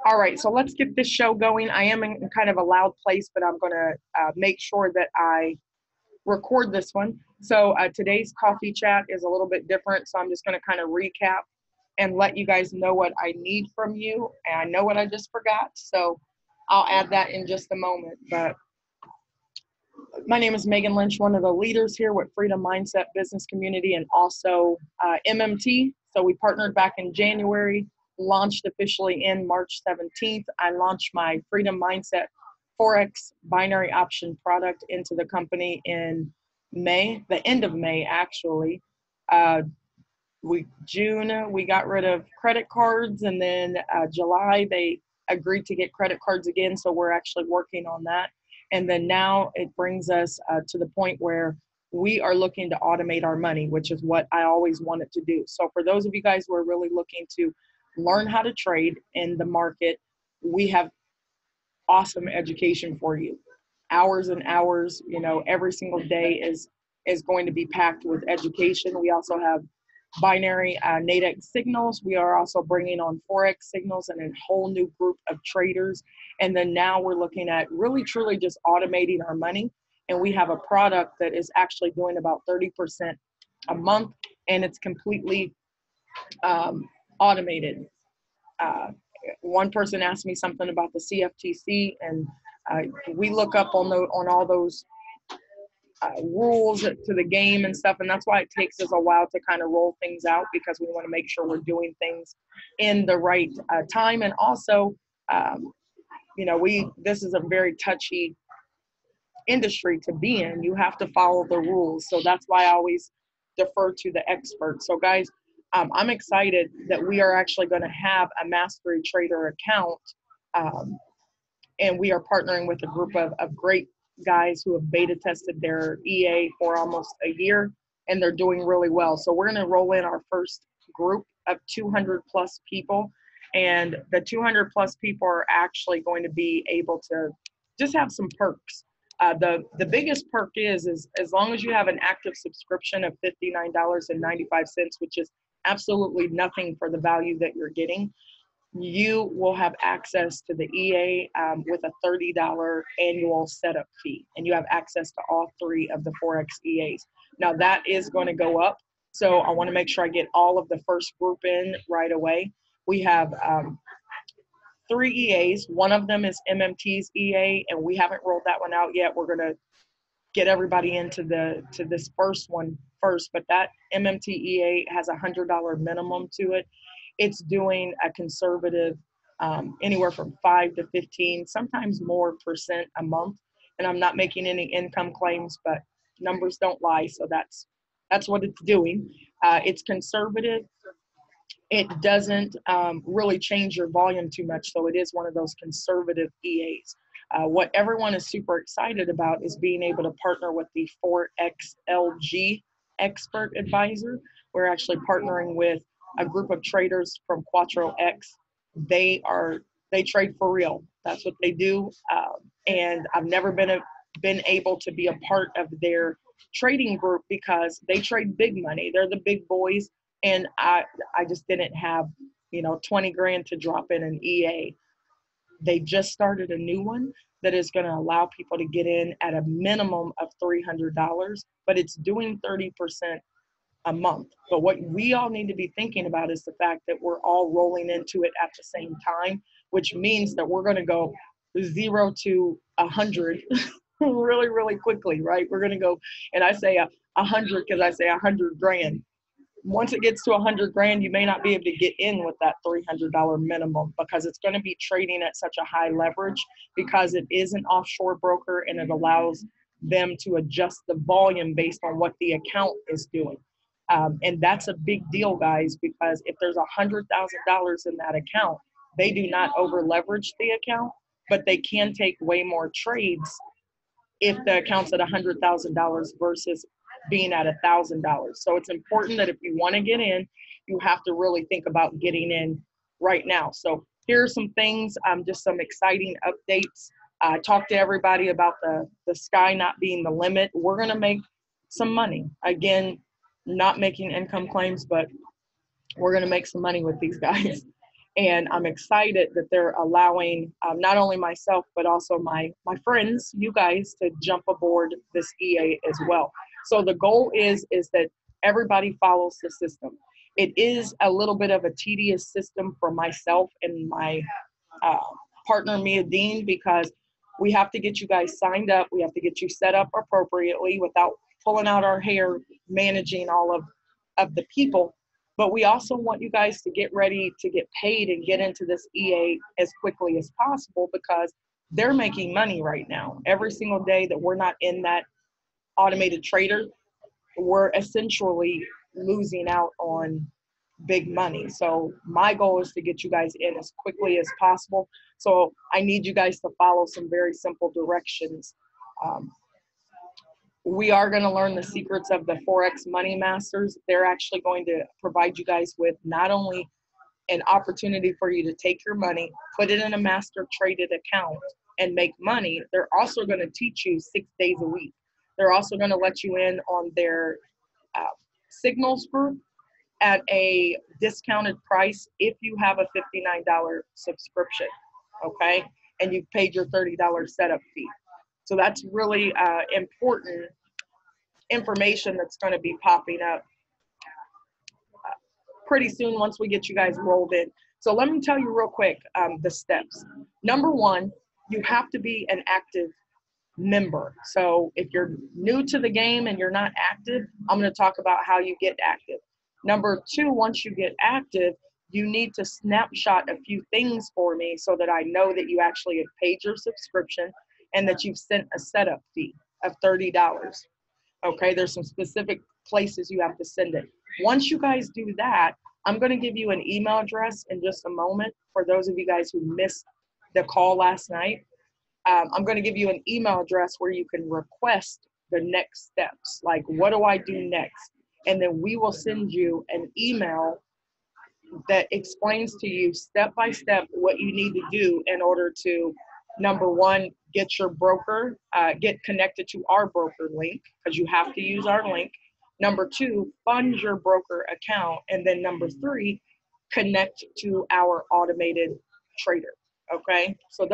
All right, so let's get this show going. I am in kind of a loud place, but I'm going to make sure that I record this one. So today's coffee chat is a little bit different, so I'm just going to kind of recap and let you guys know what I need from you. And I know what I just forgot, so I'll add that in just a moment. But my name is Megan Lynch, one of the leaders here with Freedom Mindset Business Community and also MMT. So we partnered back in January, launched officially in March 17th. I launched my Freedom Mindset Forex binary option product into the company in May, the end of May actually. June, we got rid of credit cards, and then July, they agreed to get credit cards again. So we're actually working on that. And then now it brings us to the point where we are looking to automate our money, which is what I always wanted to do. So for those of you guys who are really looking to learn how to trade in the market, we have awesome education for you. Hours and hours, every single day is going to be packed with education. We also have binary nadex signals. We are also bringing on Forex signals and a whole new group of traders. And then now we're looking at really truly just automating our money. And we have a product that is actually doing about 30% a month, and it's completely automated. One person asked me something about the CFTC, and we look up on all those rules to the game and stuff, and that's why it takes us a while to kind of roll things out, because we want to make sure we're doing things in the right time. And also, this is a very touchy industry to be in. You have to follow the rules, so that's why I always defer to the experts. So guys, I'm excited that we are actually going to have a Mastery Trader account, and we are partnering with a group of great guys who have beta tested their EA for almost a year, and they're doing really well. So we're going to roll in our first group of 200 plus people, and the 200 plus people are actually going to be able to just have some perks. The biggest perk is as long as you have an active subscription of $59.95, which is absolutely nothing for the value that you're getting, you will have access to the EA with a $30 annual setup fee, and you have access to all three of the Forex EAs. Now that is going to go up, so I want to make sure I get all of the first group in right away. We have 3 EAs. One of them is MMT's EA, and we haven't rolled that one out yet. We're going to get everybody into this first one first, but that MMT EA has a $100 minimum to it. It's doing a conservative anywhere from 5 to 15, sometimes more % a month. And I'm not making any income claims, but numbers don't lie. So that's what it's doing. It's conservative. It doesn't really change your volume too much. So it is one of those conservative EAs. What everyone is super excited about is being able to partner with the 4XLG expert advisor. We're actually partnering with a group of traders from Quattro X. They trade for real. That's what they do. And I've never been able to be a part of their trading group because they trade big money. They're the big boys. And I just didn't have, 20 grand to drop in an EA. They just started a new one that is going to allow people to get in at a minimum of $300, but it's doing 30% a month. But what we all need to be thinking about is the fact that we're all rolling into it at the same time, which means that we're going to go 0 to 100 really, really quickly, right? We're going to go, and I say 100 because I say 100 grand. Once it gets to 100 grand, you may not be able to get in with that $300 minimum because it's going to be trading at such a high leverage because it is an offshore broker and it allows them to adjust the volume based on what the account is doing. And that's a big deal, guys, because if there's $100,000 in that account, they do not over leverage the account, but they can take way more trades if the account's at $100,000 versus being at $1,000. So it's important that if you want to get in, you have to really think about getting in right now. So here are some things, just some exciting updates. I talked to everybody about the sky not being the limit. We're going to make some money. Again, not making income claims, but we're going to make some money with these guys. And I'm excited that they're allowing not only myself, but also my friends, you guys, to jump aboard this EA as well. So the goal is that everybody follows the system. It is a little bit of a tedious system for myself and my uh, partner, Mia Dean, because we have to get you guys signed up. We have to get you set up appropriately without pulling out our hair managing all of the people. But we also want you guys to get ready to get paid and get into this EA as quickly as possible, because they're making money right now. Every single day that we're not in that automated trader, we're essentially losing out on big money. So my goal is to get you guys in as quickly as possible. So I need you guys to follow some very simple directions. Um, we are going to learn the secrets of the Forex Money Masters. They're actually going to provide you guys with not only an opportunity for you to take your money, put it in a master traded account and make money. They're also going to teach you 6 days a week. They're also going to let you in on their uh, signals group at a discounted price if you have a $59 subscription, okay? And you've paid your $30 setup fee. So that's really important information that's going to be popping up pretty soon once we get you guys rolled in. So let me tell you real quick the steps. Number one, you have to be an active member. So if you're new to the game and you're not active, I'm going to talk about how you get active. Number two, once you get active, you need to snapshot a few things for me so that I know that you actually have paid your subscription and that you've sent a setup fee of $30. Okay, there's some specific places you have to send it. Once you guys do that, I'm going to give you an email address in just a moment for those of you guys who missed the call last night. I'm going to give you an email address where you can request the next steps, like what do I do next? And then we will send you an email that explains to you step by step what you need to do in order to, number one, get your broker, get connected to our broker link, because you have to use our link. Number two, fund your broker account. And then number three, connect to our automated trader. Okay, so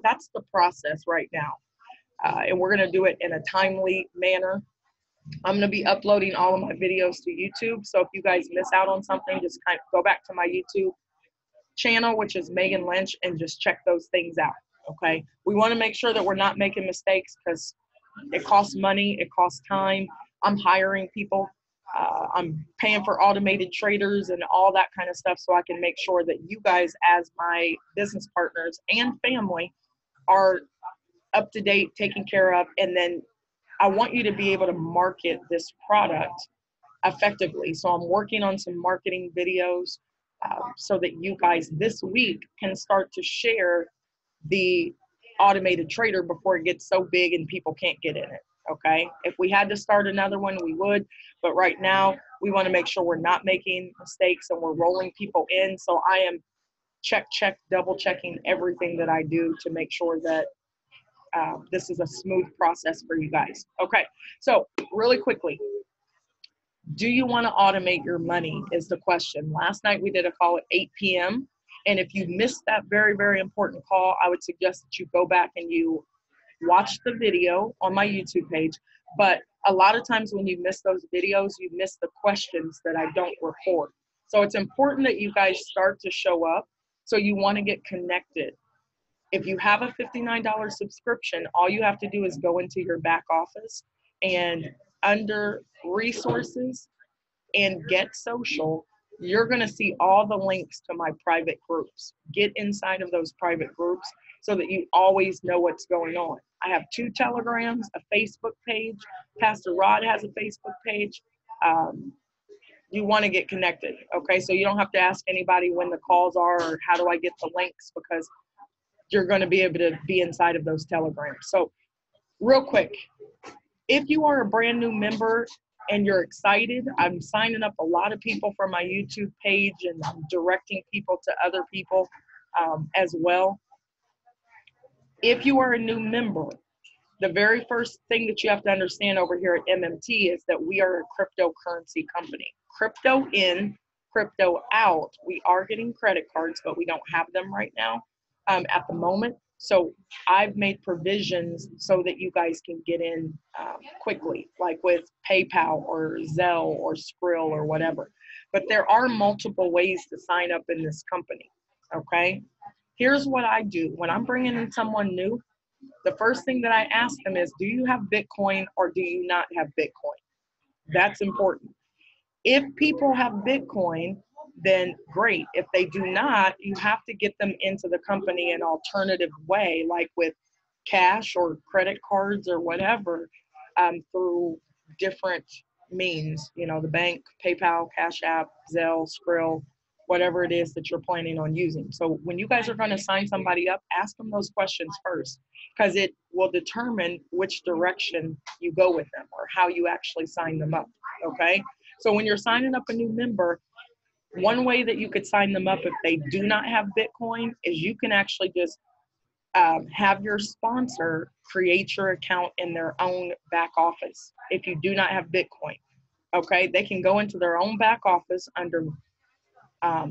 that's the process right now. And we're going to do it in a timely manner. I'm going to be uploading all of my videos to YouTube. So if you guys miss out on something, just kind of go back to my YouTube channel, which is Megan Lynch, and just check those things out. Okay, we want to make sure that we're not making mistakes, because it costs money, it costs time. I'm hiring people. I'm paying for automated traders and all that kind of stuff, so I can make sure that you guys, as my business partners and family, are up to date, taken care of. And then I want you to be able to market this product effectively. So I'm working on some marketing videos so that you guys this week can start to share the automated trader before it gets so big and people can't get in it. Okay, if we had to start another one, we would, but right now we want to make sure we're not making mistakes and we're rolling people in. So I am double checking everything that I do to make sure that this is a smooth process for you guys. Okay, so really quickly, do you want to automate your money is the question. Last night we did a call at 8 p.m. And if you missed that very, very important call, I would suggest that you go back and you watch the video on my YouTube page. But a lot of times when you miss those videos, you miss the questions that I don't record. So it's important that you guys start to show up. So you want to get connected. If you have a $59 subscription, all you have to do is go into your back office and under resources and get social, you're going to see all the links to my private groups. Get inside of those private groups so that you always know what's going on. I have 2 Telegrams, a Facebook page. Pastor Rod has a Facebook page. You want to get connected, okay? So you don't have to ask anybody when the calls are or how do I get the links, because you're going to be able to be inside of those Telegrams. So real quick, if you are a brand new member and you're excited, I'm signing up a lot of people for my YouTube page and I'm directing people to other people as well. If you are a new member, the very first thing that you have to understand over here at MMT is that we are a cryptocurrency company. Crypto in, crypto out. We are getting credit cards, but we don't have them right now at the moment. So I've made provisions so that you guys can get in quickly, like with PayPal or Zelle or Skrill or whatever. But there are multiple ways to sign up in this company, okay? Here's what I do. When I'm bringing in someone new, the first thing that I ask them is, do you have Bitcoin or do you not have Bitcoin? That's important. If people have Bitcoin, then great. If they do not, you have to get them into the company an alternative way, like with cash or credit cards or whatever, through different means, you know, the bank, PayPal, Cash App, Zelle, Skrill, whatever it is that you're planning on using. So when you guys are going to sign somebody up, ask them those questions first, because it will determine which direction you go with them or how you actually sign them up, okay? So when you're signing up a new member, one way that you could sign them up if they do not have Bitcoin is you can actually just have your sponsor create your account in their own back office if you do not have Bitcoin. Okay, they can go into their own back office under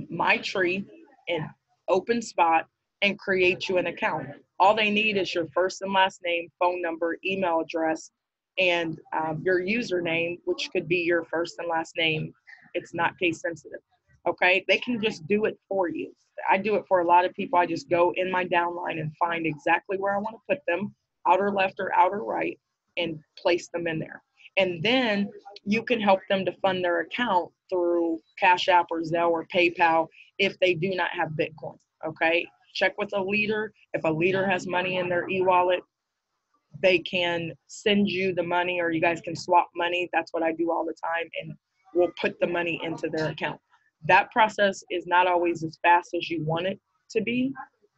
My Tree in Open Spot and create you an account. All they need is your first and last name, phone number, email address, and your username, which could be your first and last name. It's not case sensitive. Okay, they can just do it for you. I do it for a lot of people. I just go in my downline and find exactly where I want to put them, outer left or outer right, and place them in there. And then you can help them to fund their account through Cash App or Zelle or PayPal if they do not have Bitcoin. Okay, check with a leader. If a leader has money in their e-wallet, they can send you the money, or you guys can swap money. That's what I do all the time, and we'll put the money into their account. That process is not always as fast as you want it to be,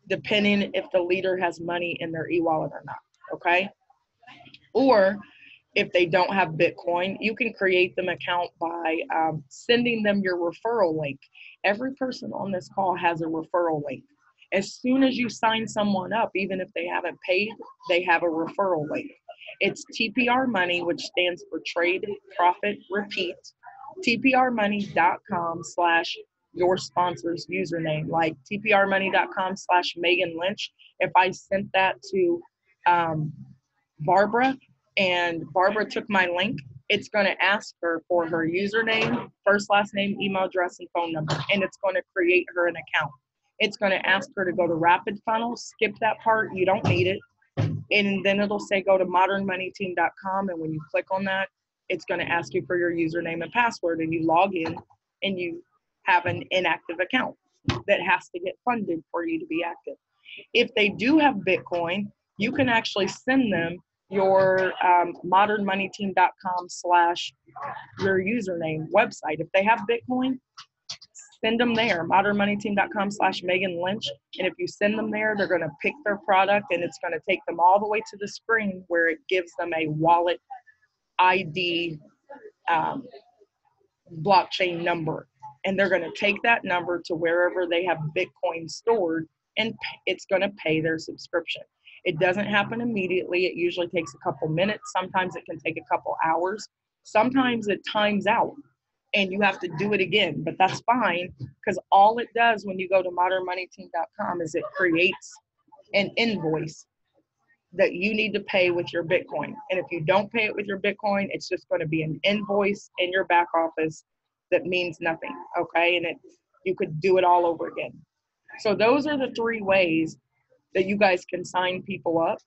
depending if the leader has money in their e-wallet or not, okay? Or if they don't have Bitcoin, you can create them account by sending them your referral link. Every person on this call has a referral link. As soon as you sign someone up, even if they haven't paid, they have a referral link. It's TPR Money, which stands for Trade Profit Repeat, tprmoney.com/your sponsor's username, like tprmoney.com/Megan Lynch. If I sent that to Barbara and Barbara took my link, it's going to ask her for her username, first, last name, email address, and phone number, and it's going to create her an account. It's going to ask her to go to Rapid Funnel, skip that part, you don't need it, and then it'll say go to modernmoneyteam.com, and when you click on that, it's going to ask you for your username and password, and you log in, and you have an inactive account that has to get funded for you to be active. If they do have Bitcoin, you can actually send them your modernmoneyteam.com/your username website. If they have Bitcoin, send them there, modernmoneyteam.com/Megan Lynch. And if you send them there, they're going to pick their product, and it's going to take them all the way to the screen where it gives them a wallet ID blockchain number. And they're going to take that number to wherever they have Bitcoin stored, and it's going to pay their subscription. It doesn't happen immediately. It usually takes a couple minutes. Sometimes it can take a couple hours. Sometimes it times out and you have to do it again, but that's fine, because all it does when you go to modernmoneyteam.com is it creates an invoice that you need to pay with your Bitcoin. And if you don't pay it with your Bitcoin, it's just going to be an invoice in your back office that means nothing, okay? And you could do it all over again. So those are the three ways that you guys can sign people up.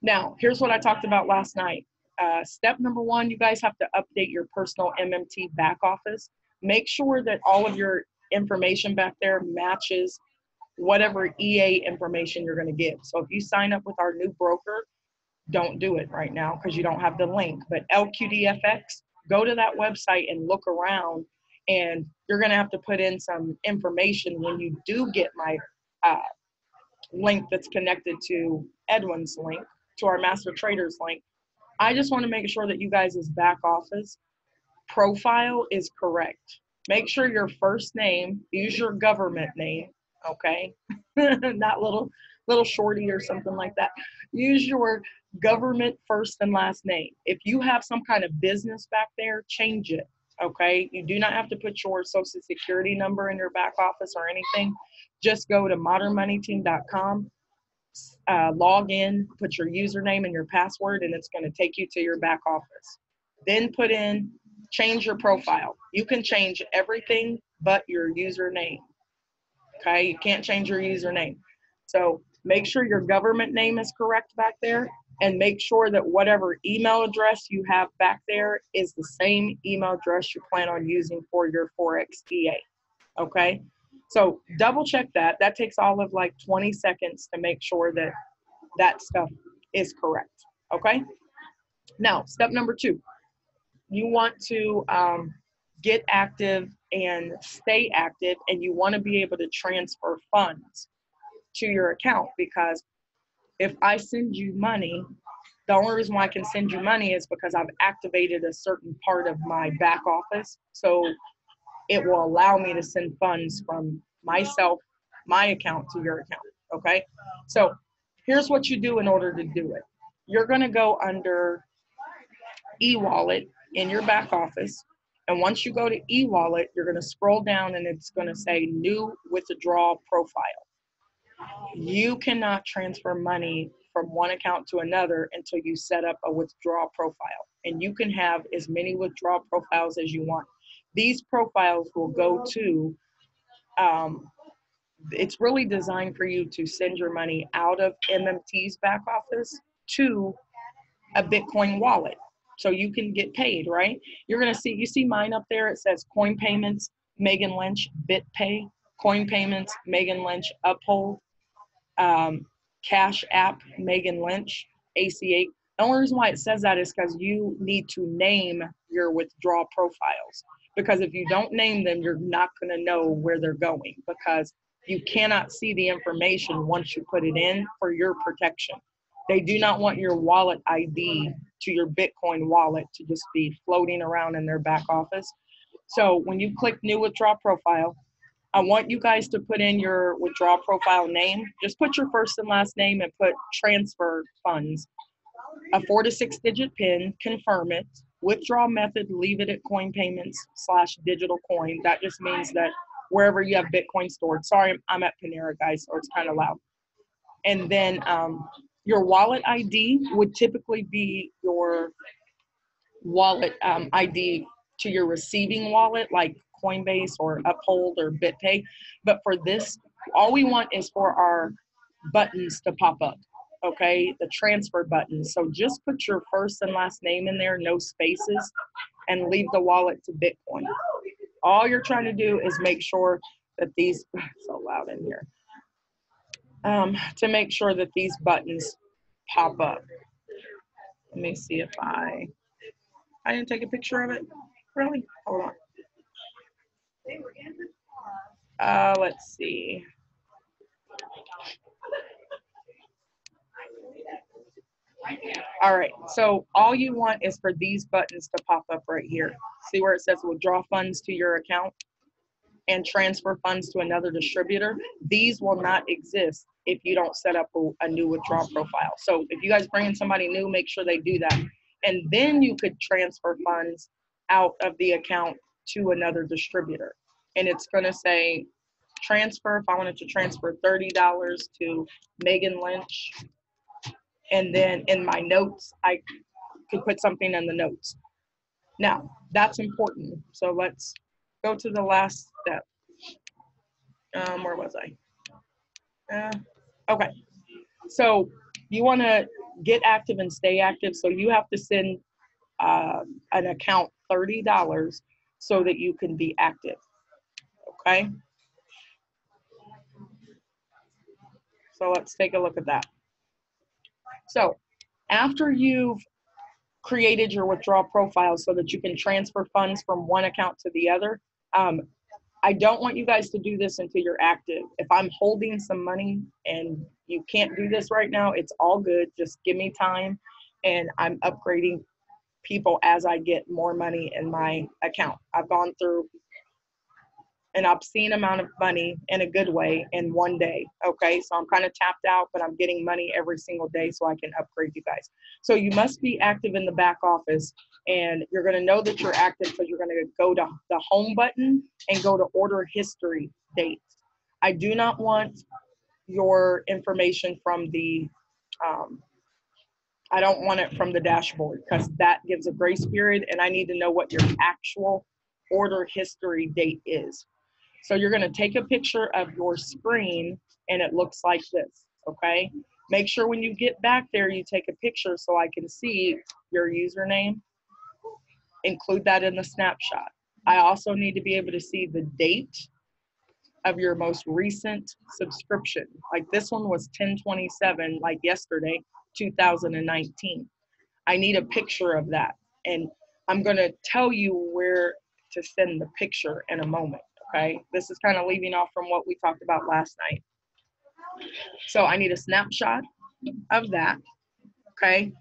Now, here's what I talked about last night. Step number one, you guys have to update your personal MMT back office. Make sure that all of your information back there matches whatever EA information you're going to give. So if you sign up with our new broker, don't do it right now because you don't have the link. But LQDFX, go to that website and look around, and you're going to have to put in some information when you do get my link that's connected to Edwin's link, to our Master Traders link. I just want to make sure that you guys' back office profile is correct. Make sure your first name, use your government name, okay? Not little shorty or something like that. Use your government first and last name. If you have some kind of business back there, change it. Okay, you do not have to put your social security number in your back office or anything. Just go to modernmoneyteam.com, log in, put your username and your password, and it's going to take you to your back office. Then change your profile. You can change everything but your username. Okay, you can't change your username. So make sure your government name is correct back there, and make sure that whatever email address you have back there is the same email address you plan on using for your Forex EA. Okay, so double check that. That takes all of like 20 seconds to make sure that that stuff is correct. Okay, now step number 2, you want to get active and stay active, and you want to be able to transfer funds to your account, because if I send you money, the only reason why I can send you money is because I've activated a certain part of my back office. So it will allow me to send funds from myself, my account, to your account. Okay. So here's what you do in order to do it. You're going to go under e-wallet in your back office. And once you go to e-wallet, you're going to scroll down and it's going to say new withdrawal profile. You cannot transfer money from one account to another until you set up a withdrawal profile. And you can have as many withdrawal profiles as you want. These profiles will go to, it's really designed for you to send your money out of MMT's back office to a Bitcoin wallet, so you can get paid, right? You're going to see, you see mine up there. It says coin payments, Megan Lynch, BitPay, coin payments, Megan Lynch, Uphold, Cash App, Megan Lynch, ACH. The only reason why it says that is because you need to name your withdrawal profiles. Because if you don't name them, you're not going to know where they're going, because you cannot see the information once you put it in for your protection. They do not want your wallet ID to your Bitcoin wallet to just be floating around in their back office. So when you click new withdrawal profile, I want you guys to put in your withdrawal profile name. Just put your first and last name and put transfer funds. A 4 to 6 digit PIN, confirm it. Withdrawal method, leave it at coin payments / digital coin. That just means that wherever you have Bitcoin stored. Sorry, I'm at Panera, guys, so it's kind of loud. And then your wallet ID would typically be your wallet ID to your receiving wallet, like Coinbase or Uphold or BitPay. But for this, all we want is for our buttons to pop up, okay? The transfer buttons. So just put your first and last name in there, no spaces, and leave the wallet to Bitcoin. All you're trying to do is make sure that these, so loud in here, to make sure that these buttons pop up. Let me see if I didn't take a picture of it. Really? Hold on. Let's see. All right, so all you want is for these buttons to pop up right here. See where it says withdraw funds to your account and transfer funds to another distributor? These will not exist if you don't set up a new withdrawal profile. So if you guys bring in somebody new, make sure they do that. And then you could transfer funds out of the account to another distributor. And it's gonna say transfer, if I wanted to transfer $30 to Megan Lynch. And then in my notes, I could put something in the notes. Now, that's important. So let's go to the last step. Where was I? Okay. So you want to get active and stay active. So you have to send an account $30 so that you can be active. Okay. So let's take a look at that. So after you've created your withdrawal profile so that you can transfer funds from one account to the other, I don't want you guys to do this until you're active. If I'm holding some money and you can't do this right now, it's all good. Just give me time, and I'm upgrading people as I get more money in my account. I've gone through an obscene amount of money in a good way in one day. Okay, so I'm kind of tapped out, but I'm getting money every single day so I can upgrade you guys. So you must be active in the back office And you're going to know that you're active because you're going to go to the home button and go to order history dates. I do not want your information from the, I don't want it from the dashboard because that gives a grace period, and I need to know what your actual order history date is. So you're going to take a picture of your screen and it looks like this, okay? Make sure when you get back there, you take a picture so I can see your username. Include that in the snapshot. I also need to be able to see the date of your most recent subscription. Like this one was 10/27, like yesterday, 2019. I need a picture of that. And I'm going to tell you where to send the picture in a moment, okay? This is kind of leaving off from what we talked about last night. So I need a snapshot of that, okay?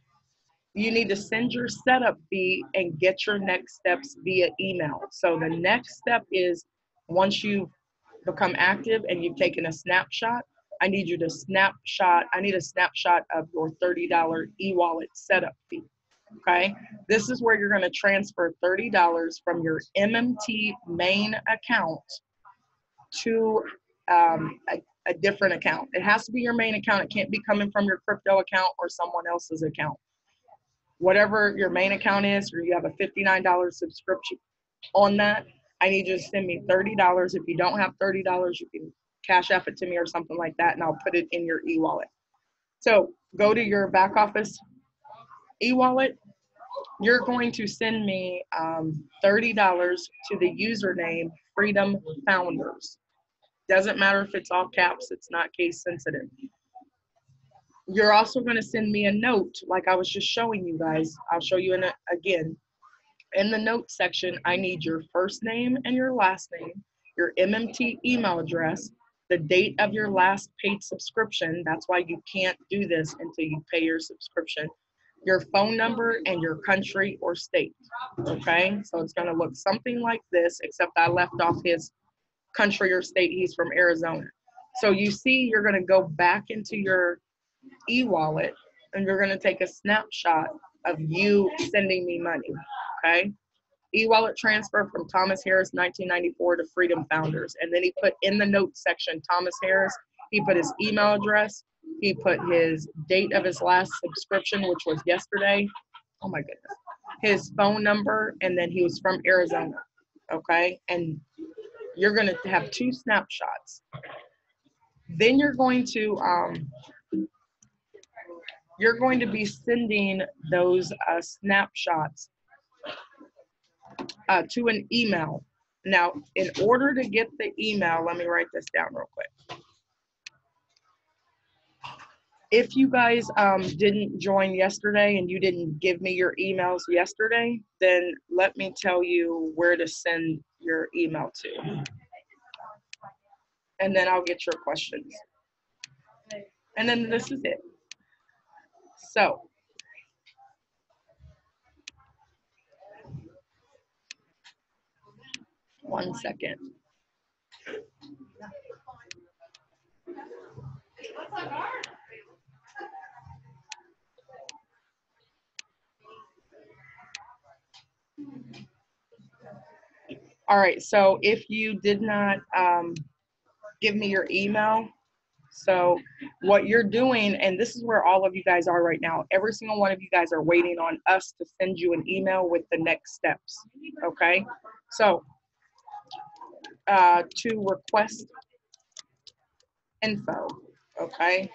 You need to send your setup fee and get your next steps via email. So the next step is once you've become active and you've taken a snapshot, I need you to I need a snapshot of your $30 e-wallet setup fee, okay? This is where you're gonna transfer $30 from your MMT main account to a different account. It has to be your main account. It can't be coming from your crypto account or someone else's account. Whatever your main account is, or you have a $59 subscription on that, I need you to send me $30. If you don't have $30, you can Cash App it to me or something like that, and I'll put it in your e-wallet. So go to your back office e-wallet. You're going to send me $30 to the username Freedom Founders. Doesn't matter if it's all caps, it's not case sensitive. You're also going to send me a note like I was just showing you guys. I'll show you again. In the note section, I need your first name and your last name, your MMT email address, the date of your last paid subscription. That's why you can't do this until you pay your subscription. Your phone number and your country or state, okay? So it's going to look something like this, except I left off his country or state. He's from Arizona. So you see, you're going to go back into your e-wallet and you're going to take a snapshot of you sending me money, okay? E-wallet transfer from Thomas Harris 1994 to Freedom Founders. And then he put in the notes section Thomas Harris. He put his email address. He put his date of his last subscription, which was yesterday. Oh my goodness. His phone number, and then he was from Arizona, okay? And you're going to have 2 snapshots. Then you're going to be sending those snapshots to an email. Now, in order to get the email, let me write this down real quick. If you guys didn't join yesterday and you didn't give me your emails yesterday, then let me tell you where to send your email to. And then I'll get your questions. And then this is it. So, one second. All right, so if you did not give me your email, so what you're doing, and this is where all of you guys are right now, every single one of you guys are waiting on us to send you an email with the next steps, okay? So to request info, okay?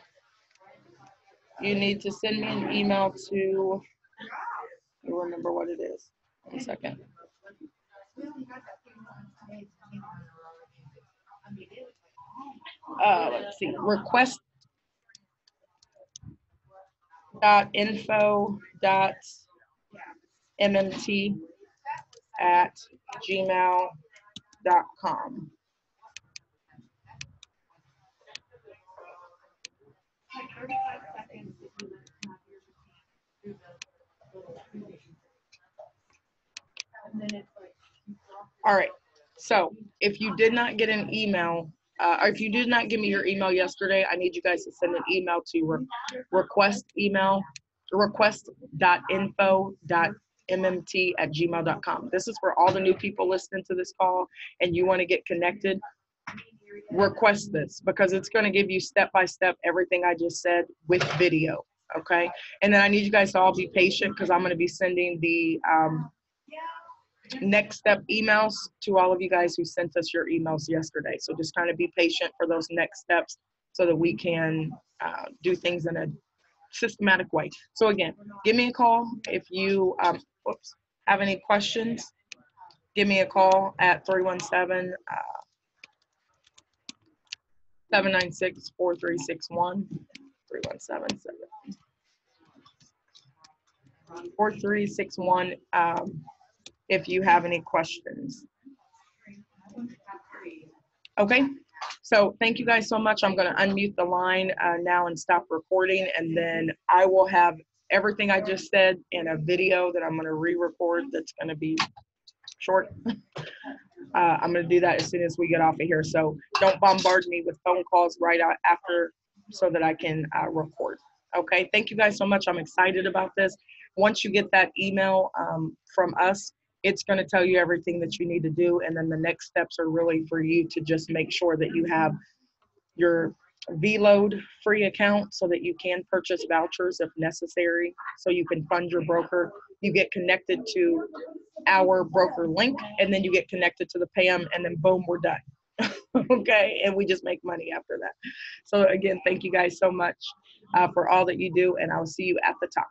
You need to send me an email to, you remember what it is. 1 second. Let's see, request.info.mmt@gmail.com. All right, so if you did not get an email, or if you did not give me your email yesterday, I need you guys to send an email to request.info.mmt mmt@gmail.com. This is for all the new people listening to this call and you want to get connected. Request this because it's going to give you step by step everything I just said with video. Okay. And then I need you guys to all be patient because I'm going to be sending the next step emails to all of you guys who sent us your emails yesterday. So just kind of be patient for those next steps so that we can do things in a systematic way. So again, give me a call if you have any questions. Give me a call at 317 796-4361, 317-4361, if you have any questions. Okay, so thank you guys so much. I'm going to unmute the line now and stop recording, and then I will have everything I just said in a video that I'm going to re-record that's going to be short. I'm going to do that as soon as we get off of here. So don't bombard me with phone calls right after so that I can record. Okay, thank you guys so much. I'm excited about this. Once you get that email from us, it's going to tell you everything that you need to do. And then the next steps are really for you to just make sure that you have your VLOAD free account so that you can purchase vouchers if necessary, so you can fund your broker. You get connected to our broker link, and then you get connected to the PAM, and then boom, we're done. Okay, and we just make money after that. So again, thank you guys so much for all that you do, and I'll see you at the top.